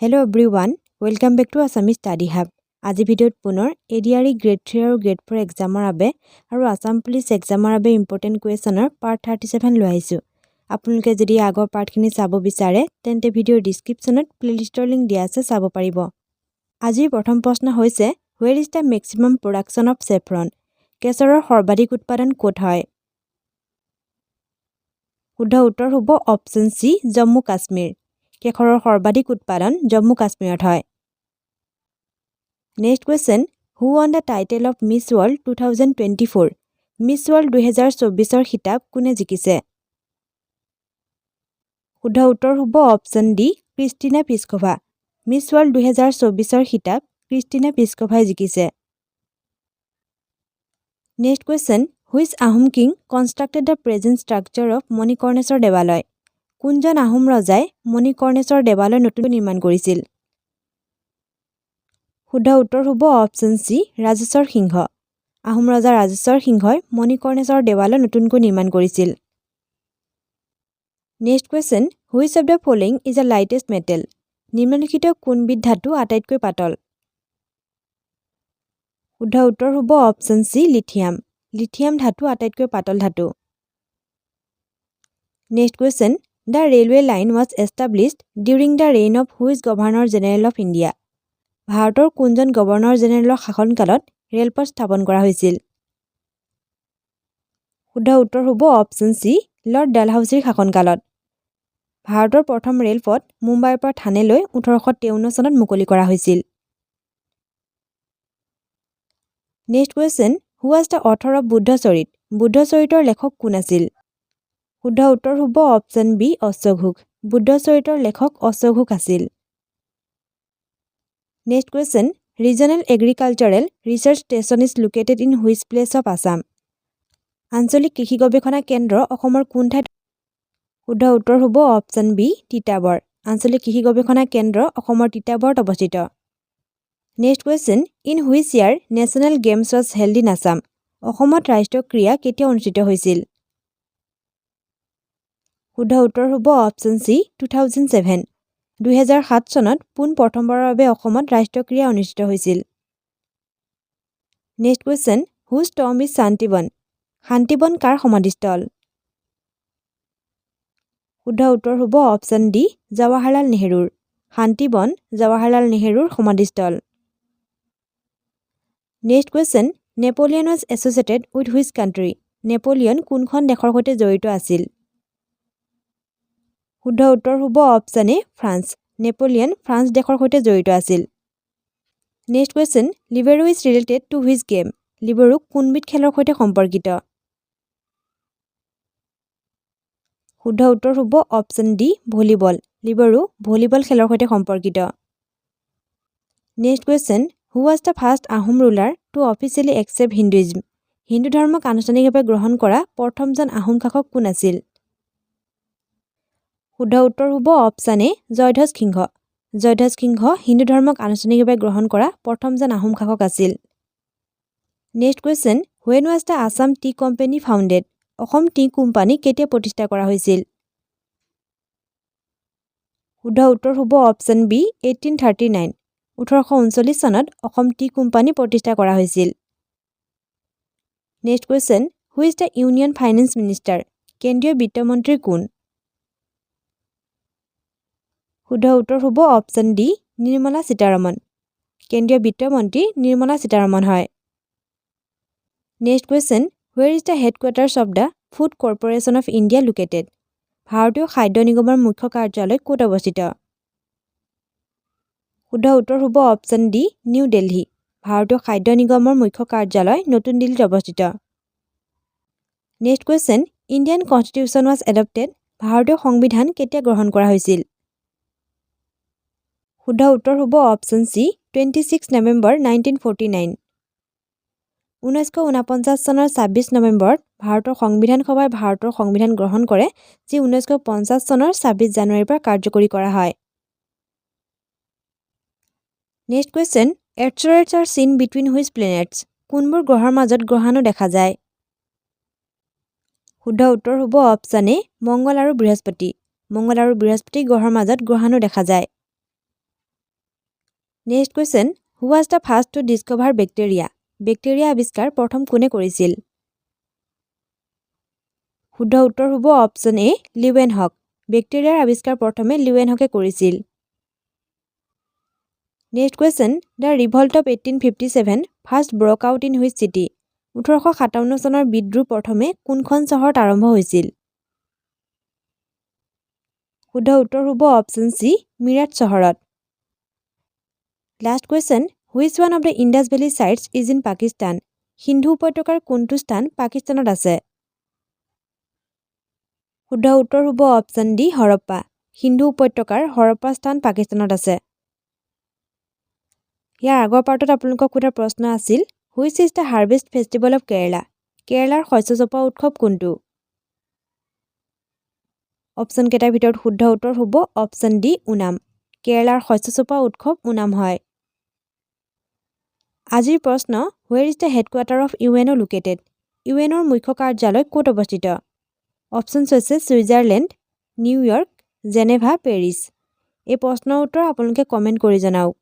Hello everyone, welcome back to Assamese Study Hub. আজি ভিডিঅ'ত পুনৰ ADRE গ্ৰেড 3 আৰু গ্ৰেড 4 এক্সামৰ বাবে আৰু আসাম পুলিচ এক্সামৰ বাবে ইম্পৰ্টেন্ট কুৱেশ্যনৰ পাৰ্ট 37 লৈ আহিছো। আপোনালোকে যদি আগৰ পাৰ্টখিনি চাব বিচাৰে তেন্তে ভিডিঅ'ৰ ডেসক্ৰিপচনত প্লেলিষ্টৰ লিংক দিয়া আছে চাব পাৰিব। আজিৰ প্ৰথম প্ৰশ্ন হৈছে where is the maximum production of saffron? কেশৰৰ সৰ্বাধিক উৎপাদন ক'ত হয়? শুদ্ধ উত্তৰ হ'ব অপচন সি জম্মু কাশ্মীৰ। কেশৰৰ সৰ্বাধিক উৎপাদন জম্মু কাশ্মীৰত হয়। Next question, who won the title of Miss World 2024? Miss World 2024 খিতাপ কোনে জিকিছে? শুদ্ধ উত্তৰ হ'ব option D Krystyna Pyszkova. Miss World 2024 খিতাপ ক্ৰিষ্টিনা পিস্কোভাই জিকিছে। Next question, which Ahom king constructed the present structure of Manikarneswar দেৱালয়? কোনজন আহোম ৰজাই মণিকৰ্ণেশ্বৰ দেৱালয় নতুনকৈ নিৰ্মাণ কৰিছিল? শুদ্ধ উত্তৰ হ'ব অপচন সি ৰাজেশ্বৰ সিংহ। আহোম ৰজা ৰাজেশ্বৰ সিংহই মণিকৰ্ণেশ্বৰ দেৱালয় নতুনকৈ নিৰ্মাণ কৰিছিল। Next question, which of the following is the lightest metal? নিম্নলিখিত কোনবিধ ধাতু আটাইতকৈ পাতল? শুদ্ধ উত্তৰ হ'ব অপচন সি লিথিয়াম। লিথিয়াম ধাতু আটাইতকৈ পাতল ধাতু। Next question, the railway line was established during the reign of which Governor General of India? ভাৰতৰ কোনজন গভৰ্ণৰ জেনেৰেলৰ শাসনকালত ৰেলপথ স্থাপন কৰা হৈছিল? শুদ্ধ উত্তৰ হ'ব অপচন সি লৰ্ড ডালহাউচিৰ শাসনকালত। ভাৰতৰ প্ৰথম ৰেলপথ মুম্বাইৰ পৰা থানেলৈ 1853 চনত মুকলি কৰা হৈছিল। Next question, who was the author of বুদ্ধচৰিত? বুদ্ধচৰিতৰ লেখক কোন আছিল? শুদ্ধ উত্তৰ হ'ব অপচন বি অশোক ঘোষ। বুদ্ধচৰিতৰ লেখক অশোক ঘোষ আছিল। Next question, regional agricultural research station is located in which place of Assam? আঞ্চলিক কৃষি গৱেষণা কেন্দ্ৰ অসমৰ কোন ঠাইত? শুদ্ধ উত্তৰ হ'ব অপচন বি তিতাবৰ। আঞ্চলিক কৃষি গৱেষণা কেন্দ্ৰ অসমৰ তিতাবৰত অৱস্থিত। Next question, in which year national games was held in Assam? অসমত ৰাষ্ট্ৰীয় ক্ৰীড়া কেতিয়া অনুষ্ঠিত হৈছিল? শুদ্ধ উত্তৰ হ'ব অপচন সি 2007। 2007 চনত পোন প্ৰথমবাৰৰ বাবে অসমত ৰাষ্ট্ৰীয় ক্ৰীড়া অনুষ্ঠিত হৈছিল। Next question, whose tomb is Shantivan? Shantivan কাৰ সমাধিস্থল? শুদ্ধ উত্তৰ হ'ব অপচন ডি জৱাহৰলাল নেহৰুৰ। শান্তিবন জৱাহৰলাল নেহৰুৰ সমাধিস্থল। Next question, Napoleon was associated with which country? Napoleon কোনখন দেশৰ সৈতে জড়িত আছিল? শুদ্ধ উত্তৰ হ'ব অপচন এ ফ্ৰান্স। নেপোলিয়ন ফ্ৰান্স দেশৰ সৈতে জড়িত আছিল। Next question, libero is related to which game? লিবেৰো কোনবিধ খেলৰ সৈতে সম্পৰ্কিত? শুদ্ধ উত্তৰ হ'ব অপচন ডি ভলিবল। লিবেৰো ভলিবল খেলৰ সৈতে সম্পৰ্কিত। Next question, who was the first Ahom ruler to officially accept Hinduism? Hindu ধৰ্মক আনুষ্ঠানিকভাৱে গ্ৰহণ কৰা প্ৰথমজন আহোম শাসক কোন আছিল? শুদ্ধ উত্তৰ হ'ব অপচন এ জয়ধ্বজ সিংহ। জয়ধ্বজ সিংহ হিন্দু ধৰ্মক আনুষ্ঠানিকভাৱে গ্ৰহণ কৰা প্ৰথমজন আহোম শাসক আছিল। Next question, when was the Assam Tea Company founded? Assam T company কেতিয়া প্ৰতিষ্ঠা কৰা হৈছিল? শুদ্ধ উত্তৰ হ'ব অপচন বি 1839। 1839 চনত অসম টি কোম্পানী প্ৰতিষ্ঠা কৰা হৈছিল। Next question, who is the Union Finance Minister? কেন্দ্ৰীয় বিত্তমন্ত্ৰী কোন? শুদ্ধ উত্তৰ হ'ব অপচন ডি নিৰ্মলা সীতাৰমণ। কেন্দ্ৰীয় বিত্তমন্ত্ৰী নিৰ্মলা সীতাৰমণ হয়। Next question, where is the headquarters of the Food Corporation of India located? ভাৰতীয় খাদ্য নিগমৰ মুখ্য কাৰ্যালয় ক'ত অৱস্থিত? শুদ্ধ উত্তৰ হ'ব অপচন ডি নিউ দিল্লী। ভাৰতীয় খাদ্য নিগমৰ মুখ্য কাৰ্যালয় নতুন দিল্লীত অৱস্থিত। Next question, Indian Constitution was adopted? ভাৰতীয় সংবিধান কেতিয়া গ্ৰহণ কৰা হৈছিল? শুদ্ধ উত্তৰ হ'ব অপচন সি 26 নৱেম্বৰ 1949। 1949 চনৰ 26 নৱেম্বৰত ভাৰতৰ সংবিধান সভাই ভাৰতৰ সংবিধান গ্ৰহণ কৰে, যি 1950 চনৰ 26 জানুৱাৰীৰ পৰা কাৰ্যকৰী কৰা হয়। Next question, asteroids are seen between which planets? কোনবোৰ গ্ৰহৰ মাজত গ্ৰহাণু দেখা যায়? শুদ্ধ উত্তৰ হ'ব অপচন এ মংগল আৰু বৃহস্পতি। মংগল আৰু বৃহস্পতি গ্ৰহৰ মাজত গ্ৰহাণু দেখা যায়। Next question, who was the first to discover bacteria? Bacteria আৱিষ্কাৰ প্ৰথম কোনে কৰিছিল? শুদ্ধ উত্তৰ হ'ব অপশ্যন এ, লিউৱেনহক। বেক্টেৰিয়াৰ আৱিষ্কাৰ প্ৰথমে লিউৱেনহকে কৰিছিল। Next question, the revolt of 1857 first broke out in which city? 1857 চনৰ বিদ্ৰোহ প্ৰথমে কোনখন চহৰত আৰম্ভ হৈছিল? শুদ্ধ উত্তৰ হ'ব অপশ্যন চি, মিৰাট চহৰত। Last question, which one of the Indus valley sites is in Pakistan? Sindhu উপত্যকাৰ কোনটো স্থান পাকিস্তানত আছে? শুদ্ধ উত্তৰ হ'ব অপশ্যন ডি, হৰপ্পা। সিন্ধু উপত্যকাৰ হৰপ্পা স্থান পাকিস্তানত আছে। ইয়াৰ আগৰ পাৰ্টত আপোনালোকক সোধা প্ৰশ্ন আছিল, which is the harvest festival of Kerala? কেৰালাৰ শস্য চপোৱা উৎসৱ কোনটো? অপশ্যন কেইটাৰ ভিতৰত শুদ্ধ উত্তৰ হ'ব অপশ্যন ডি, ওনাম। কেৰালাৰ শস্য চপোৱা উৎসৱ ওনাম হয়। আজিৰ প্ৰশ্ন, where is the headquarter of UNO' located? ইউএনঅ'ৰ মুখ্য কাৰ্যালয় ক'ত অৱস্থিত? অপশ্যনছ হৈছে ছুইজাৰলেণ্ড, নিউয়ৰ্ক, জেনেভা, পেৰিছ। এই প্ৰশ্নৰ উত্তৰ আপোনালোকে কমেণ্ট কৰি জনাওক।